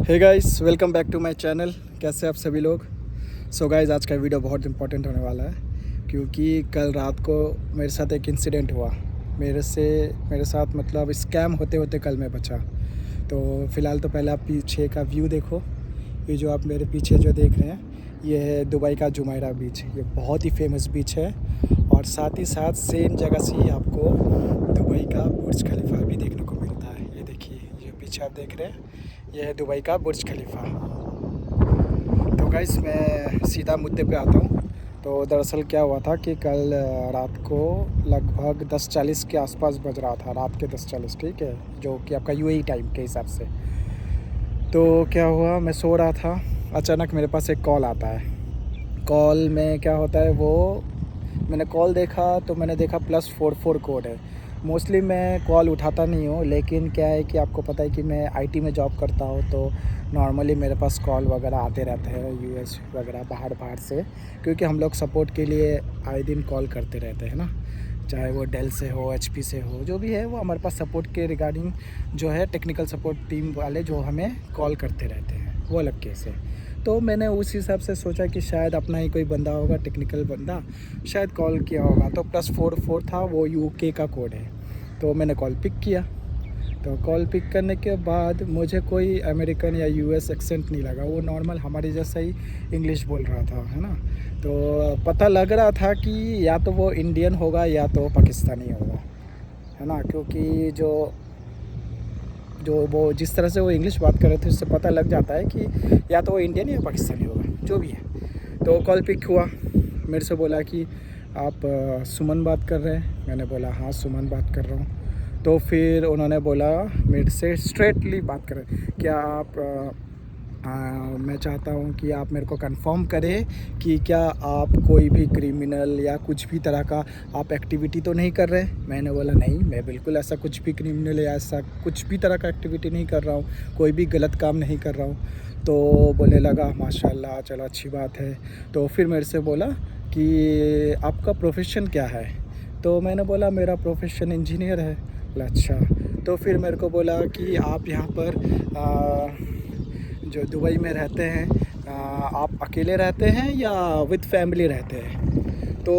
Hey guys, welcome back to my channel. कैसे आप सभी लोग। सो गाइस, आज का वीडियो बहुत इंपॉर्टेंट होने वाला है क्योंकि कल रात को मेरे साथ एक इंसिडेंट हुआ। मेरे साथ मतलब स्कैम होते होते कल मैं बचा। तो फ़िलहाल तो पहले आप पीछे का व्यू देखो। ये जो आप मेरे पीछे जो देख रहे हैं, ये है दुबई का जुमेराह बीच। ये बहुत ही फेमस बीच है और साथ ही साथ सेम जगह से ही आपको दुबई का बुर्ज खलीफा भी देखने को मिलता है। ये देखिए, ये पीछे आप देख रहे हैं, ये है दुबई का बुर्ज खलीफा। तो गाइस, मैं सीधा मुद्दे पे आता हूँ। तो दरअसल क्या हुआ था कि कल रात को लगभग 10:40 के आसपास बज रहा था। रात के 10:40, ठीक है, जो कि आपका यूएई टाइम के हिसाब से। तो क्या हुआ, मैं सो रहा था, अचानक मेरे पास एक कॉल आता है। कॉल में क्या होता है, वो मैंने कॉल देखा तो मैंने देखा +44 कोड है। मोस्टली मैं कॉल उठाता नहीं हूँ, लेकिन क्या है कि आपको पता है कि मैं आईटी में जॉब करता हूँ, तो नॉर्मली मेरे पास कॉल वगैरह आते रहते हैं यूएस वगैरह बाहर से, क्योंकि हम लोग सपोर्ट के लिए आए दिन कॉल करते रहते हैं ना। चाहे वो डेल से हो, एचपी से हो, जो भी है वो हमारे पास सपोर्ट के रिगार्डिंग जो है टेक्निकल सपोर्ट टीम वाले जो हमें कॉल करते रहते हैं, वो अलग केस है। तो मैंने उस हिसाब से सोचा कि शायद अपना ही कोई बंदा होगा, टेक्निकल बंदा, शायद कॉल किया होगा। तो +44 था, वो यूके का कोड है। तो मैंने कॉल पिक किया। तो कॉल पिक करने के बाद मुझे कोई अमेरिकन या यूएस एक्सेंट नहीं लगा, वो नॉर्मल हमारे जैसा ही इंग्लिश बोल रहा था, है ना। तो पता लग रहा था कि या तो वो इंडियन होगा या तो पाकिस्तानी होगा, है ना, क्योंकि जो जो वो जिस तरह से वो इंग्लिश बात कर रहे थे उससे पता लग जाता है कि या तो वो इंडियन या पाकिस्तानी होगा, जो भी है। तो कॉल पिक हुआ, मेरे से बोला कि आप सुमन बात कर रहे हैं। मैंने बोला हाँ, सुमन बात कर रहा हूँ। तो फिर उन्होंने बोला, मेरे से स्ट्रेटली बात करें, क्या आप मैं चाहता हूँ कि आप मेरे को कंफर्म करें कि क्या आप कोई भी क्रिमिनल या कुछ भी तरह का आप एक्टिविटी तो नहीं कर रहे हैं। मैंने बोला नहीं, मैं बिल्कुल ऐसा कुछ भी क्रिमिनल या ऐसा कुछ भी तरह का एक्टिविटी नहीं कर रहा हूँ, कोई भी गलत काम नहीं कर रहा हूँ। तो बोलने लगा माशाल्लाह, चलो अच्छी बात है। तो फिर मेरे से बोला कि आपका प्रोफेशन क्या है। तो मैंने बोला मेरा प्रोफेशन इंजीनियर है। बोला अच्छा। तो फिर मेरे को बोला कि आप यहाँ पर जो दुबई में रहते हैं, आप अकेले रहते हैं या विद फैमिली रहते हैं। तो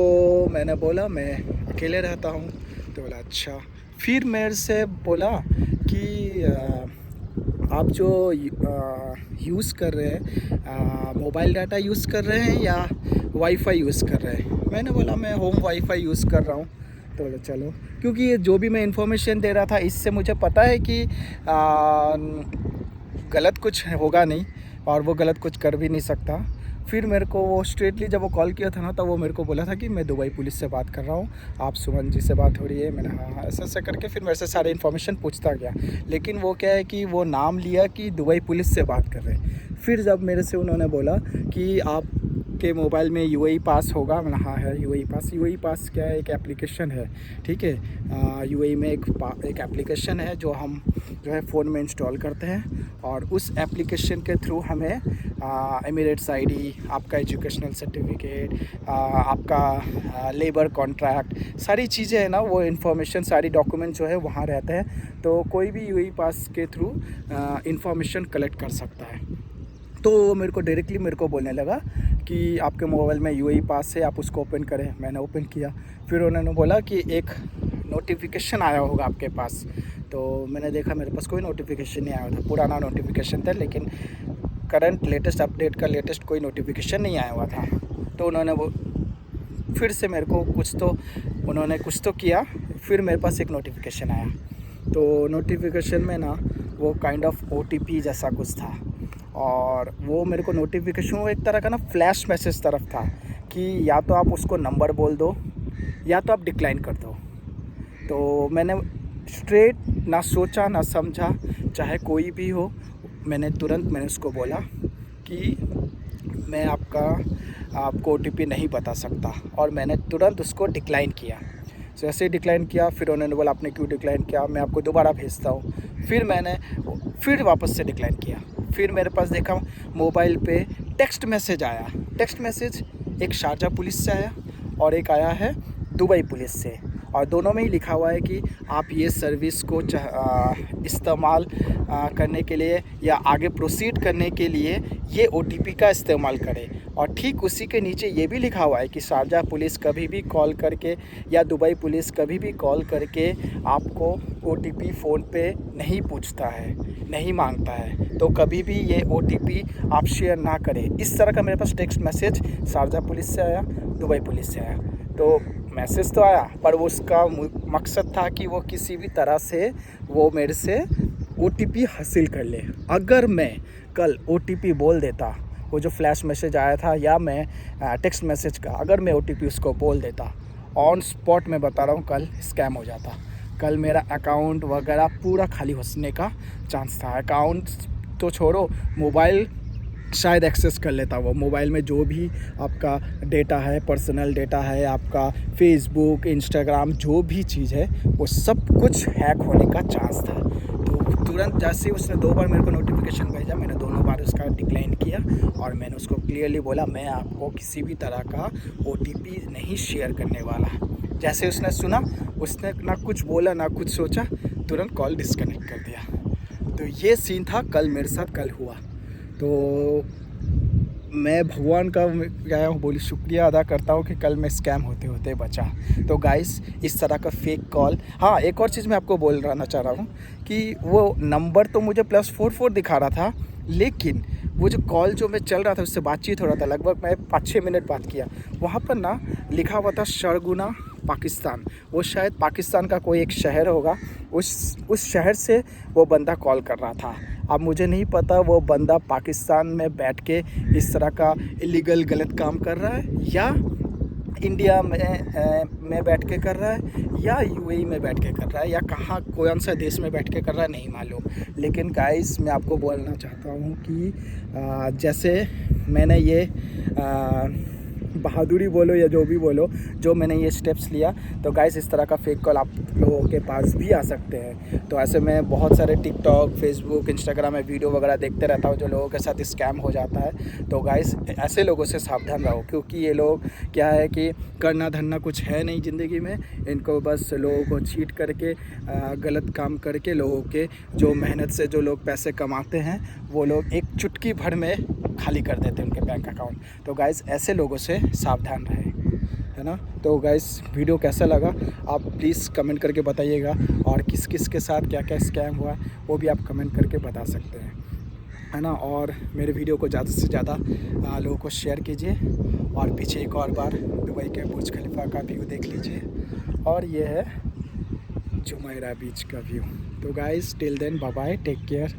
मैंने बोला मैं अकेले रहता हूँ। तो बोला अच्छा। फिर मेरे से बोला कि आप जो यूज़ कर रहे हैं, मोबाइल डाटा यूज़ कर रहे हैं या वाईफाई यूज़ कर रहे हैं। मैंने बोला मैं होम वाईफाई यूज़ कर रहा हूँ। तो बोला चलो, क्योंकि ये जो भी मैं इन्फॉर्मेशन दे रहा था इससे मुझे पता है कि गलत कुछ होगा नहीं और वो गलत कुछ कर भी नहीं सकता। फिर मेरे को वो स्ट्रेटली जब वो कॉल किया था ना, तब वो मेरे को बोला था कि मैं दुबई पुलिस से बात कर रहा हूँ, आप सुमन जी से बात हो रही है। मैंने हाँ हाँ ऐसा ऐसा करके फिर मेरे से सारे इन्फॉर्मेशन पूछता गया। लेकिन वो क्या है कि वो नाम लिया कि दुबई पुलिस से बात कर रहे हैं। फिर जब मेरे से उन्होंने बोला कि आप के मोबाइल में यूएई पास होगा, मैंने हाँ है यूएई पास। यूएई पास क्या है, एक एप्लीकेशन है, ठीक है। यूएई में एक एप्लीकेशन है जो हम जो है फ़ोन में इंस्टॉल करते हैं और उस एप्लीकेशन के थ्रू हमें एमिरेट्स आईडी, आपका एजुकेशनल सर्टिफिकेट, आपका लेबर कॉन्ट्रैक्ट, सारी चीज़ें हैं ना, वो इन्फॉर्मेशन, सारी डॉक्यूमेंट जो है वहाँ रहते हैं। तो कोई भी यूएई पास के थ्रू इन्फॉर्मेशन कलेक्ट कर सकता है। तो वो मेरे को डायरेक्टली मेरे को बोलने लगा कि आपके मोबाइल में यूएई पास है, आप उसको ओपन करें। मैंने ओपन किया। फिर उन्होंने बोला कि एक नोटिफिकेशन आया होगा आपके पास। तो मैंने देखा मेरे पास कोई नोटिफिकेशन नहीं आया था, पुराना नोटिफिकेशन था, लेकिन करंट लेटेस्ट अपडेट का लेटेस्ट कोई नोटिफिकेशन नहीं आया हुआ था। तो उन्होंने वो फिर से मेरे को कुछ तो किया। फिर मेरे पास एक नोटिफिकेशन आया। तो नोटिफिकेशन में ना वो काइंड ऑफ ओटीपी जैसा कुछ था और वो मेरे को नोटिफिकेशन वो एक तरह का ना फ्लैश मैसेज तरफ था कि या तो आप उसको नंबर बोल दो या तो आप डिक्लाइन कर दो। तो मैंने स्ट्रेट ना सोचा ना समझा, चाहे कोई भी हो, मैंने उसको बोला कि मैं आपको ओटीपी नहीं बता सकता और मैंने तुरंत उसको डिक्लाइन किया। जैसे ही डिक्लाइन किया, फिर उन्होंने बोला आपने क्यों डिक्लाइन किया, मैं आपको दोबारा भेजता हूँ। फिर मैंने फिर वापस से डिक्लाइन किया। फिर मेरे पास देखा मोबाइल पे टेक्स्ट मैसेज आया। टेक्स्ट मैसेज एक शारजा पुलिस से आया और एक आया है दुबई पुलिस से। और दोनों में ही लिखा हुआ है कि आप ये सर्विस को इस्तेमाल करने के लिए या आगे प्रोसीड करने के लिए ये OTP का इस्तेमाल करें। और ठीक उसी के नीचे ये भी लिखा हुआ है कि शारजाह पुलिस कभी भी कॉल करके या दुबई पुलिस कभी भी कॉल करके आपको OTP फ़ोन पे नहीं पूछता है, नहीं मांगता है, तो कभी भी ये OTP आप शेयर ना करें। इस तरह का मेरे पास टेक्स्ट मैसेज शारजाह पुलिस से आया, दुबई पुलिस से आया। तो मैसेज तो आया, पर वो उसका मकसद था कि वो किसी भी तरह से वो मेरे से OTP हासिल कर ले। अगर मैं कल OTP बोल देता, वो जो फ्लैश मैसेज आया था या मैं टेक्स्ट मैसेज का, अगर मैं OTP उसको बोल देता, ऑन स्पॉट मैं बता रहा हूँ कल स्कैम हो जाता। कल मेरा अकाउंट वगैरह पूरा खाली होने का चांस था। अकाउंट तो छोड़ो, मोबाइल शायद एक्सेस कर लेता। वो मोबाइल में जो भी आपका डेटा है, पर्सनल डेटा है, आपका फेसबुक, इंस्टाग्राम, जो भी चीज़ है, वो सब कुछ हैक होने का चांस था। तो तुरंत जैसे उसने 2 बार मेरे को नोटिफिकेशन भेजा, मैंने दोनों बार उसका डिक्लाइन किया और मैंने उसको क्लियरली बोला मैं आपको किसी भी तरह का OTP नहीं शेयर करने वाला। जैसे उसने सुना, उसने ना कुछ बोला ना कुछ सोचा, तुरंत कॉल डिस्कनेक्ट कर दिया। तो ये सीन था कल मेरे साथ कल हुआ। तो मैं भगवान का क्या बोली शुक्रिया अदा करता हूँ कि कल मैं स्कैम होते होते बचा। तो गाइस, इस तरह का फेक कॉल, हाँ एक और चीज़ मैं आपको बोलना चाह रहा हूँ कि वो नंबर तो मुझे +44 दिखा रहा था, लेकिन वो जो कॉल जो मैं चल रहा था उससे बातचीत हो रहा था, लगभग मैं 5-6 मिनट बात किया, वहाँ पर ना लिखा हुआ था शरगुना पाकिस्तान। वो शायद पाकिस्तान का कोई एक शहर होगा, उस शहर से वो बंदा कॉल कर रहा था। अब मुझे नहीं पता वो बंदा पाकिस्तान में बैठ के इस तरह का इलीगल गलत काम कर रहा है या इंडिया में बैठ के कर रहा है या UAE में बैठ के कर रहा है या कहाँ कौन सा देश में बैठ के कर रहा है, नहीं मालूम। लेकिन गाइस, मैं आपको बोलना चाहता हूँ कि जैसे मैंने ये बहादुरी बोलो या जो भी बोलो, जो मैंने ये स्टेप्स लिया, तो गाइस इस तरह का फेक कॉल आप लोगों के पास भी आ सकते हैं। तो ऐसे मैं बहुत सारे टिकटॉक, फेसबुक, इंस्टाग्राम में वीडियो वगैरह देखते रहता हूँ जो लोगों के साथ स्कैम हो जाता है। तो गाइस ऐसे लोगों से सावधान रहो, क्योंकि ये लोग क्या है कि करना धरना कुछ है नहीं ज़िंदगी में, इनको बस लोगों को चीट करके गलत काम करके लोगों के जो मेहनत से जो लोग पैसे कमाते हैं वो लोग एक चुटकी भर में खाली कर देते हैं उनके बैंक अकाउंट। तो गाइस ऐसे लोगों से सावधान रहें, है ना। तो गाइस वीडियो कैसा लगा आप प्लीज़ कमेंट करके बताइएगा, और किस किस के साथ क्या क्या स्कैम हुआ वो भी आप कमेंट करके बता सकते हैं, है ना। और मेरे वीडियो को ज़्यादा से ज़्यादा लोगों को शेयर कीजिए, और पीछे एक और बार दुबई के बुर्ज खलीफा का व्यू देख लीजिए, और ये है जुमेरा बीच का व्यू। तो guys till then bye bye, take care.